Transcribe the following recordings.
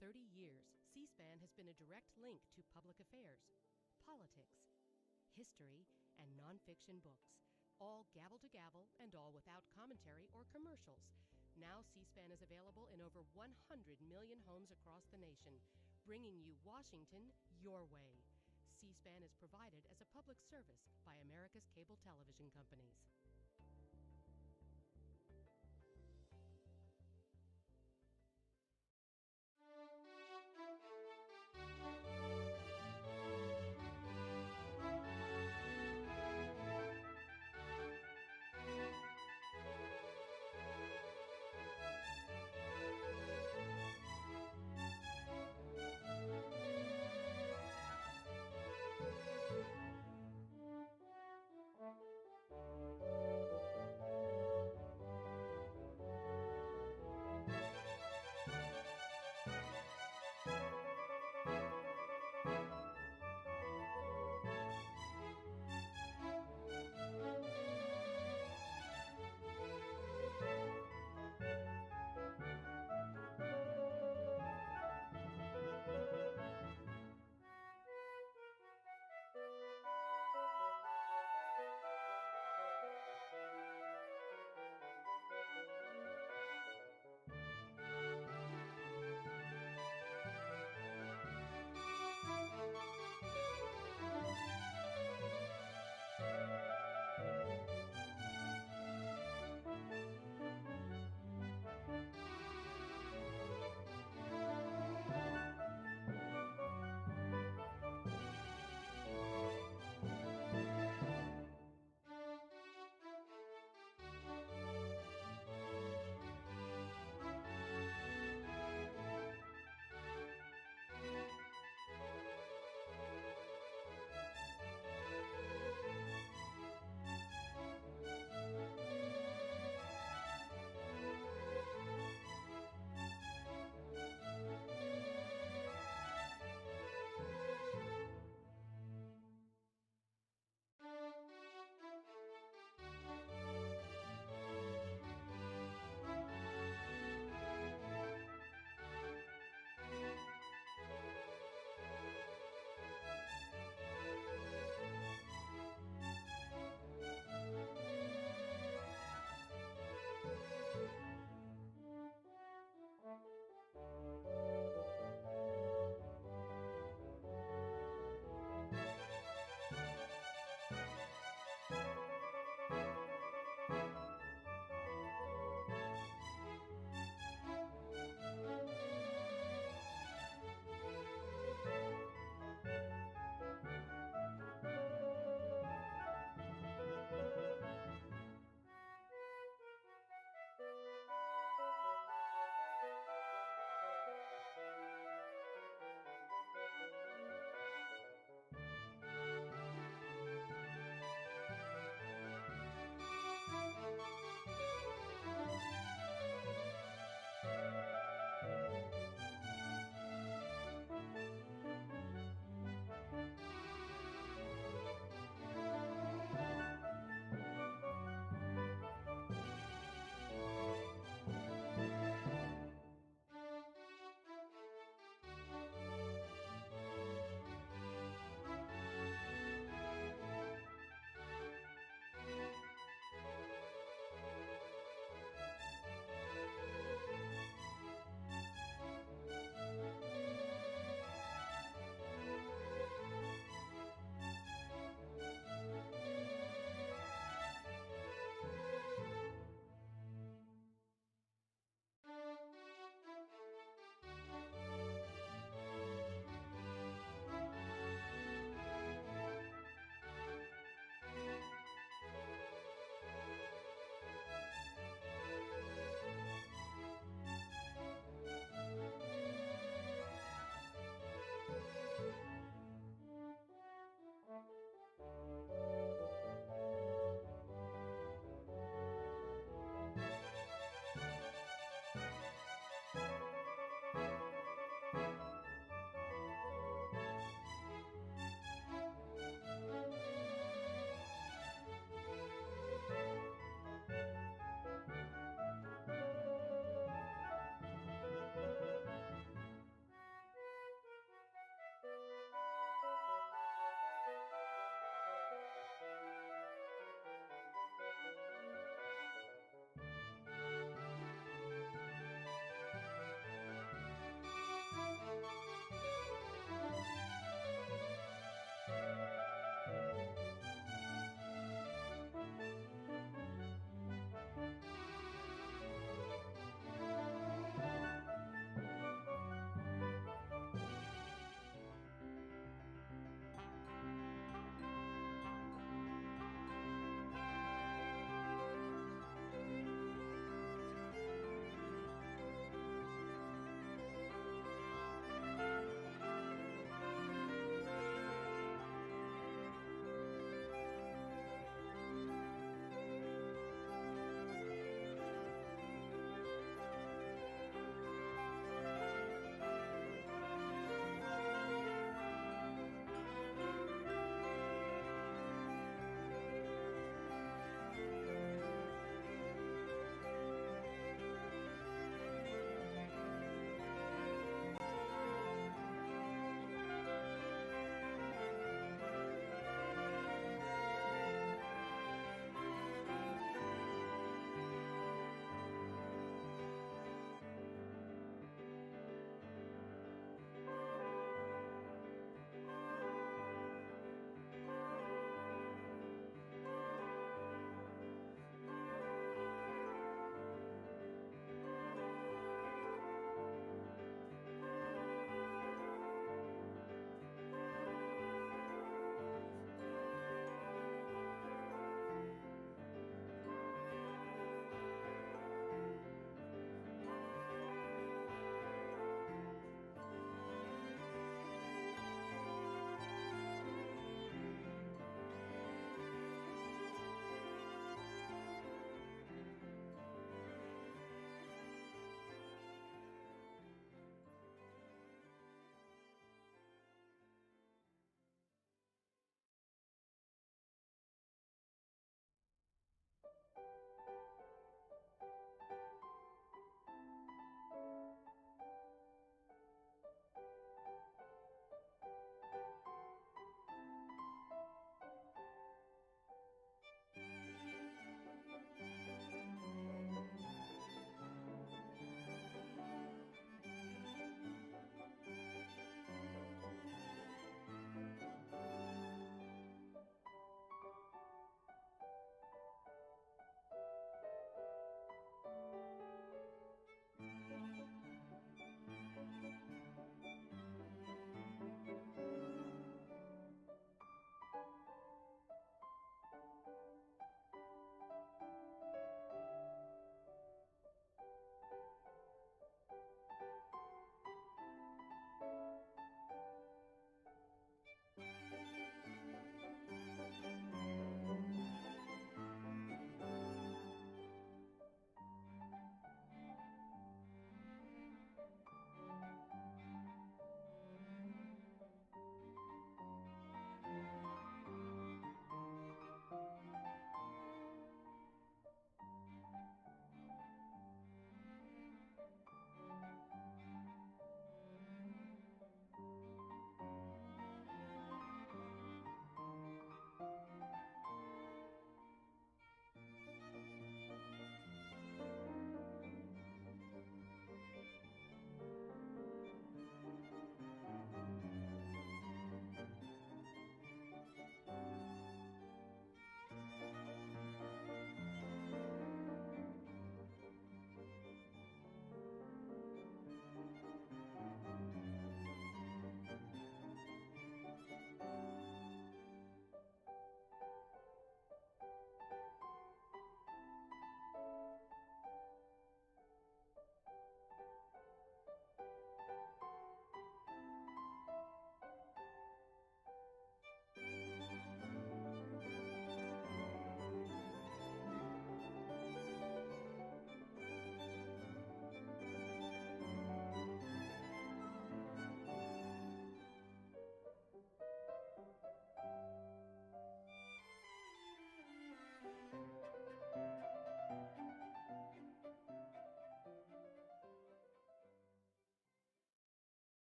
30 years, C-SPAN has been a direct link to public affairs, politics, history, and nonfiction books, all gavel to gavel and all without commentary or commercials. Now C-SPAN is available in over 100 million homes across the nation, bringing you Washington your way. C-SPAN is provided as a public service by America's cable television companies.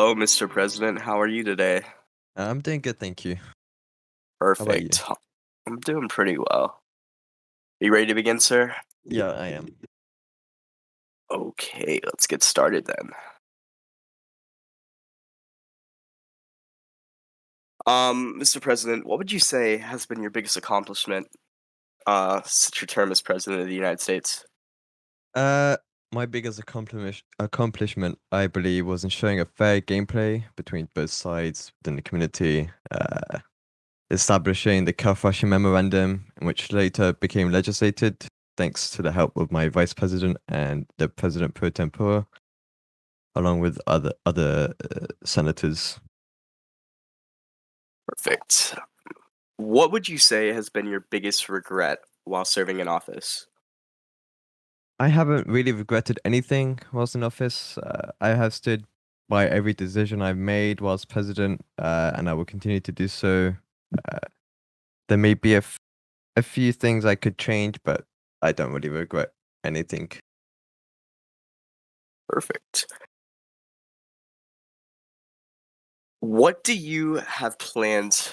Hello, Mr. President. How are you today? I'm doing good, thank you. How about you? Perfect. I'm doing pretty well. Are you ready to begin, sir? Yeah, I am. Okay, let's get started then. Mr. President, what would you say has been your biggest accomplishment since your term as President of the United States? Uh, my biggest accomplishment, I believe, was ensuring a fair gameplay between both sides within the community. Establishing the Calfrashing Memorandum, which later became legislated thanks to the help of my vice president and the president pro tempore, along with other senators. Perfect. What would you say has been your biggest regret while serving in office? I haven't really regretted anything whilst in office. I have stood by every decision I've made whilst president, and I will continue to do so. Uh, there may be a few things I could change, but I don't really regret anything. Perfect. What do you have planned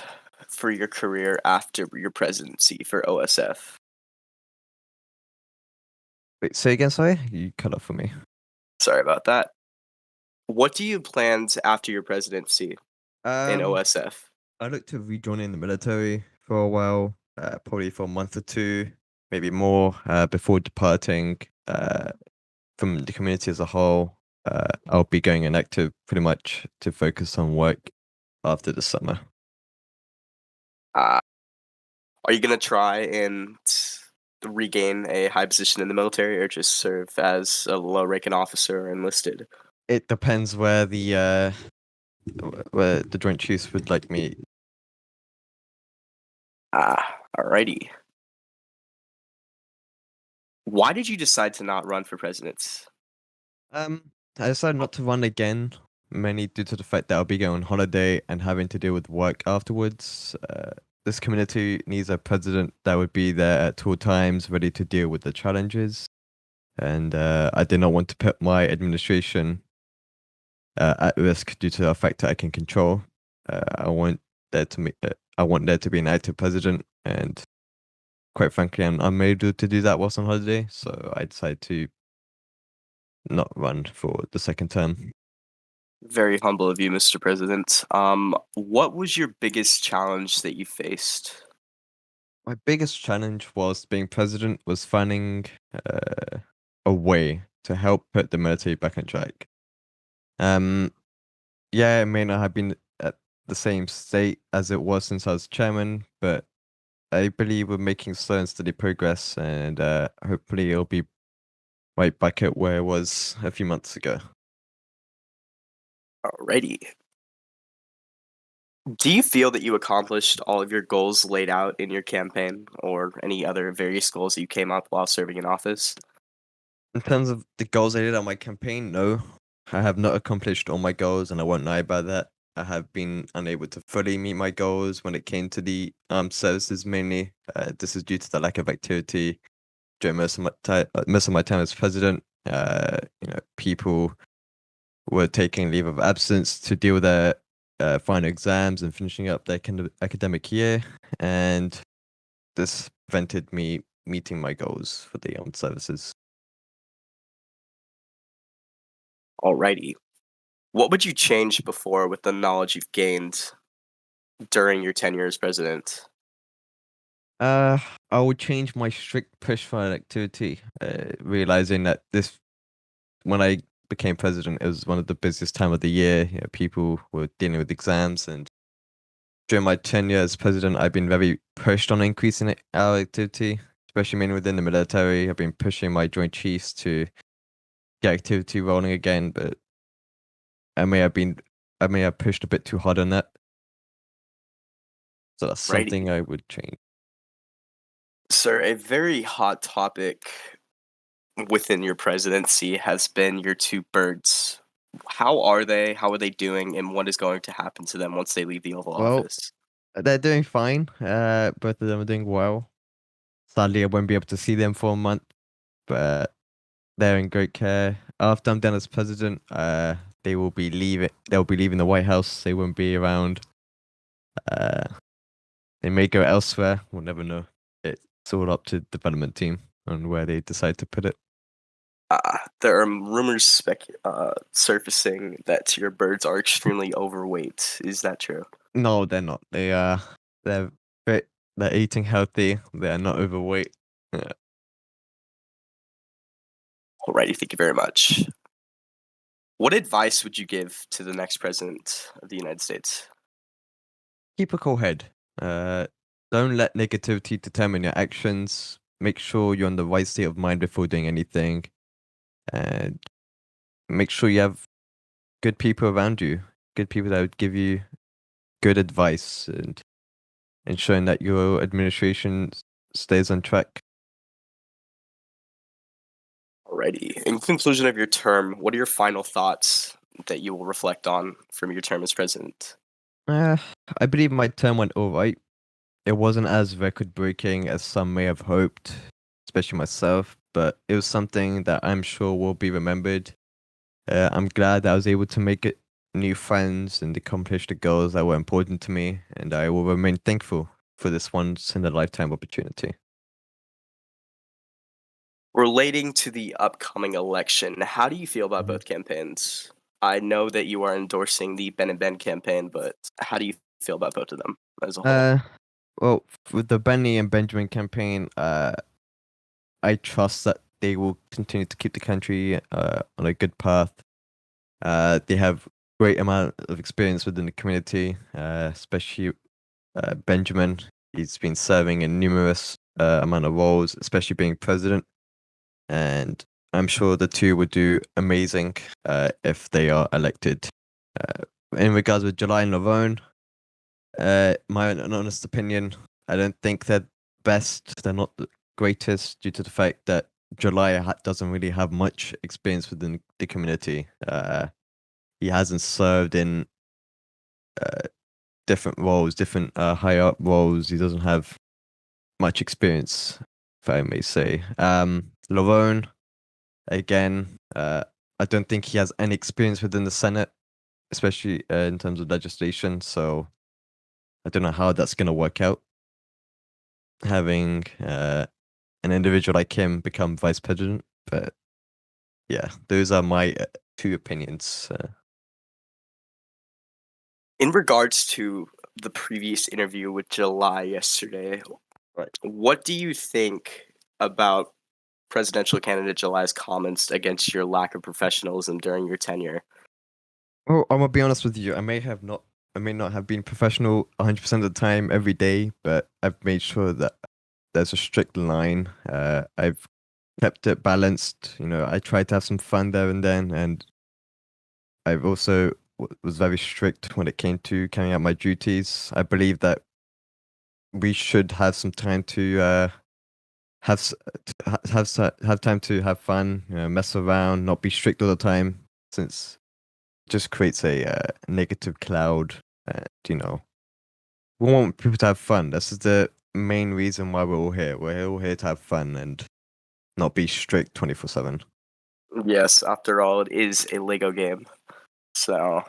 for your career after your presidency for OSF? Wait, say again, sorry? You cut off for me. Sorry about that. What do you plans after your presidency in Um, OSF? I look to rejoining the military for a while, probably for a month or two, maybe more, before departing. From the community as a whole, I'll be going inactive pretty much to focus on work after the summer. Uh, are you gonna try and regain a high position in the military, or just serve as a low-ranking officer or enlisted? It depends where where the Joint Chiefs would like me. Alrighty. Why did you decide to not run for president? I decided not to run again, mainly due to the fact that I'll be going on holiday and having to deal with work afterwards. This community needs a president that would be there at all times, ready to deal with the challenges. And I did not want to put my administration at risk due to a factor I can control. I want I want there to be an active president, and quite frankly, I'm unable to do that whilst on holiday. So I decided to not run for the second term. Very humble of you, Mr. President. What was your biggest challenge that you faced? My biggest challenge whilst being president was finding uh, a way to help put the military back on track. Um, yeah, it may not have been at the same state as it was since I was chairman, but I believe we're making slow and steady progress, and hopefully it'll be right back at where it was a few months ago. Alrighty. Do you feel that you accomplished all of your goals laid out in your campaign, or any other various goals that you came up while serving in office? In terms of the goals I did on my campaign, no, I have not accomplished all my goals, and I won't lie about that. I have been unable to fully meet my goals when it came to the armed services mainly. This is due to the lack of activity during most of my time as president. People were taking leave of absence to deal with their final exams and finishing up their academic year, and this prevented me meeting my goals for the armed services. Alrighty. What would you change before with the knowledge you've gained during your tenure as president? Uh, I would change my strict push for activity, realizing that this when I became president, it was one of the busiest time of the year. You know, people were dealing with exams, and during my tenure as president, I've been very pushed on increasing our activity, especially mainly within the military. I've been pushing my Joint Chiefs to get activity rolling again, but I may have been I may have pushed a bit too hard on that. So that's Righty. something I would change. Sir, a very hot topic within your presidency has been your two birds. How are they? How are they doing? And what is going to happen to them once they leave the Oval Well, Office? they're doing fine. Both of them are doing well. Sadly, I won't be able to see them for a month, but they're in great care. After I'm done as president, They'll be leaving the White House. They won't be around. They may go elsewhere. We'll never know. It's all up to the development team on where they decide to put it. There are rumors surfacing that your birds are extremely overweight. Is that true? No, they're not. They're fit. They're eating healthy. They are not overweight. Alrighty, thank you very much. What advice would you give to the next president of the United States? Keep a cool head. Don't let negativity determine your actions. Make sure you're in the right state of mind before doing anything. And make sure you have good people around you. Good people that would give you good advice and ensuring that your administration stays on track. Alrighty. In conclusion of your term, what are your final thoughts that you will reflect on from your term as president? I believe my term went all right. It wasn't as record-breaking as some may have hoped, especially myself, but it was something that I'm sure will be remembered. I'm glad that I was able to make it new friends and accomplish the goals that were important to me, and I will remain thankful for this once-in-a-lifetime opportunity. Relating to the upcoming election, how do you feel about both campaigns? I know that you are endorsing the Ben and Ben campaign, but how do you feel about both of them as a whole? Well, with the Benny and Benjamin campaign, I trust that they will continue to keep the country on a good path. They have great amount of experience within the community, especially Benjamin. He's been serving in numerous amount of roles, especially being president. And I'm sure the two would do amazing if they are elected. In regards with July and Lavone, my honest opinion, I don't think they're best. They're not the greatest due to the fact that July doesn't really have much experience within the community. He hasn't served in different roles, different higher up roles. He doesn't have much experience, if I may say. Lavone, again, I don't think he has any experience within the Senate, especially in terms of legislation. So I don't know how that's going to work out. Having an individual like him become vice president, but yeah, those are my two opinions. In regards to the previous interview with July yesterday, Right. what do you think about presidential candidate July's comments against your lack of professionalism during your tenure? Well, I'm gonna be honest with you. I may not have been professional 100% of the time every day, but I've made sure that there's a strict line. I've kept it balanced. You know, I tried to have some fun there and then, and I've also was very strict when it came to carrying out my duties. I believe that we should have some time to have time to have fun, you know, mess around, not be strict all the time, since it just creates a negative cloud. And you know, we want people to have fun. This is the main reason why we're all here. We're all here to have fun and not be strict 24/7. Yes, after all, it is a Lego game. So,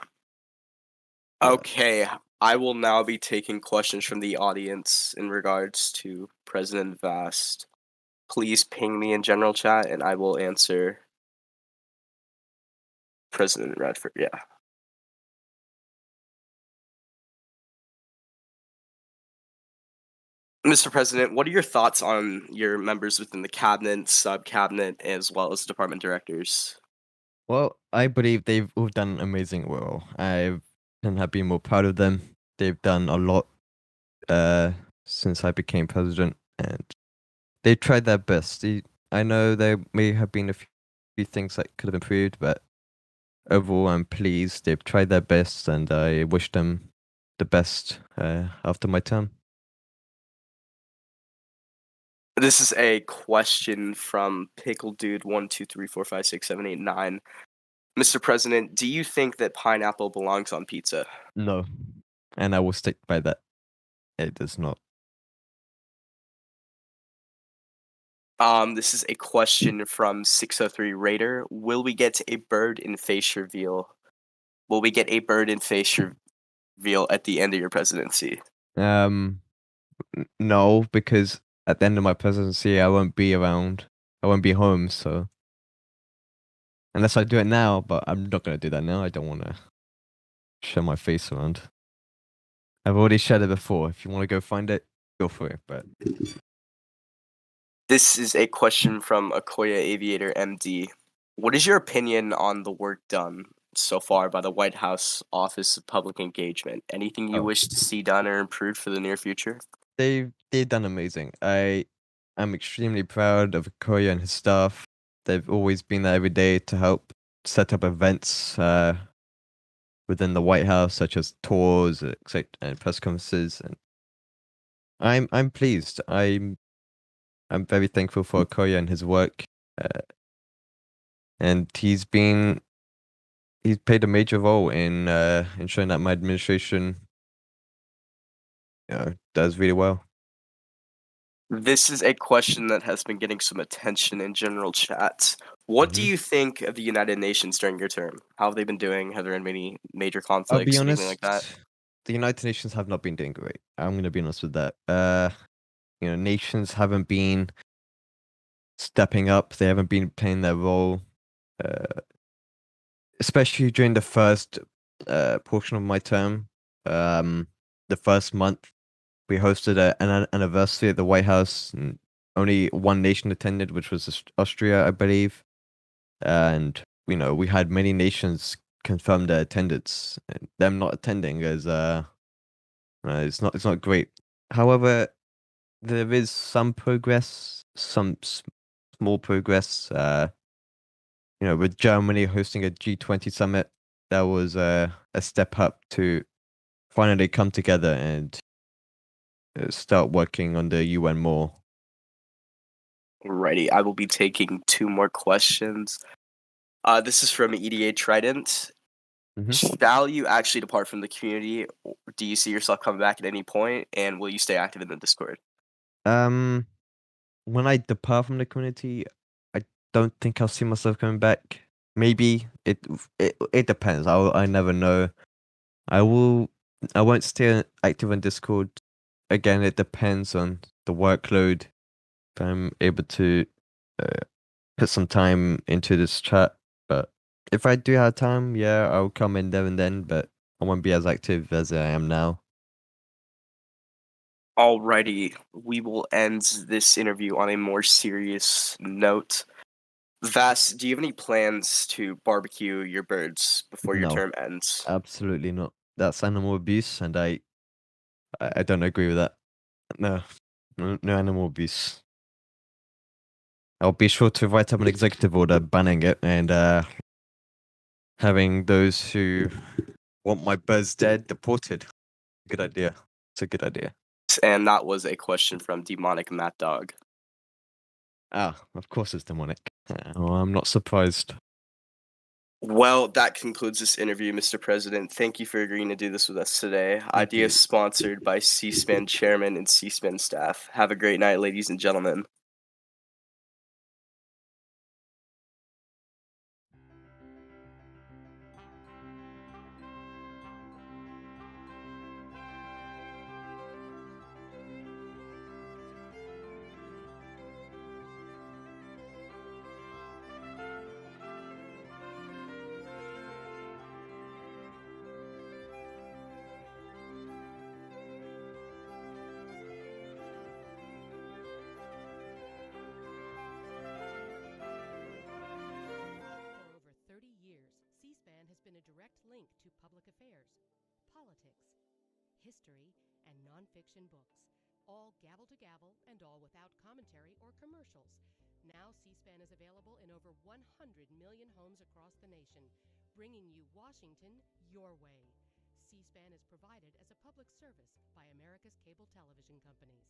Yeah. okay, I will now be taking questions from the audience in regards to President Vast. Please ping me in general chat and I will answer President Radford. Yeah. Mr. President, what are your thoughts on your members within the cabinet, sub-cabinet, as well as department directors? Well, I believe they've all done amazing well. I couldn't have been more proud of them. They've done a lot since I became president, and they tried their best. I know there may have been a few things that could have improved, but overall, I'm pleased. They've tried their best, and I wish them the best after my term. This is a question from Pickle Dude 123456789. Mr. President, do you think that pineapple belongs on pizza? No, and I will stick by that. It does not. This is a question from 603 Raider. Will we get a bird in face reveal Will we get a bird and face reveal at the end of your presidency? No, because at the end of my presidency, I won't be around. I won't be home, so unless I do it now, but I'm not gonna do that now. I don't want to show my face around. I've already shared it before. If you want to go find it, go for it. But This is a question from Akoya Aviator MD. What is your opinion on the work done so far by the White House Office of Public Engagement? Anything you Oh. wish to see done or improved for the near future? they've done amazing. I'm extremely proud of Koya and his staff. They've always been there every day to help set up events within the White House, such as tours, and press conferences. And I'm pleased. I'm very thankful for Koya and his work. And he's played a major role in ensuring that my administration does really well. This is a question that has been getting some attention in general chats. What do Mhm. you think of the United Nations during your term? How have they been doing? Have there been any major I'll be conflicts, anything honest, like that? the United Nations have not been doing great. I'm gonna be honest with that. Nations haven't been stepping up. They haven't been playing their role, especially during the first portion of my term. The first month, we hosted an anniversary at the White House, and only one nation attended, which was Austria, I believe. And we had many nations confirm their attendance, and them not attending is it's not great. However, there is some progress, some small progress. With Germany hosting a G20 summit, that was a step up to finally come together and start working on the UN more. Alrighty, I will be taking 2 more questions. This is from EDA Trident. Shall you actually depart from the community? Or do you see yourself coming back at any point? And will you stay active in the Discord? When I depart from the community, I don't think I'll see myself coming back. Maybe it depends. I never know. I will. I won't stay active on Discord. Again, it depends on the workload. If I'm able to put some time into this chat, but if I do have time, yeah, I'll come in there and then. But I won't be as active as I am now. Alrighty, we will end this interview on a more serious note. Vass, do you have any plans to barbecue your birds before your No. term ends? Absolutely not. That's animal abuse, and I don't agree with that. No, no animal abuse. I'll be sure to write up an executive order banning it and having those who want my birds dead deported. Good idea. It's a good idea. And that was a question from Demonic Mad Dog. Ah, of course it's demonic. Oh, I'm not surprised. Well, that concludes this interview, Mr. President. Thank you for agreeing to do this with us today. Idea sponsored by C-SPAN chairman and C-SPAN staff. Have a great night, ladies and gentlemen. For over 30 years, C-SPAN has been a direct link to public affairs, politics, history, and nonfiction books, all gavel to gavel and all without commentary or commercials. Now C-SPAN is available in over 100 million homes across the nation, bringing you Washington your way. C-SPAN is provided as a public service by America's cable television companies.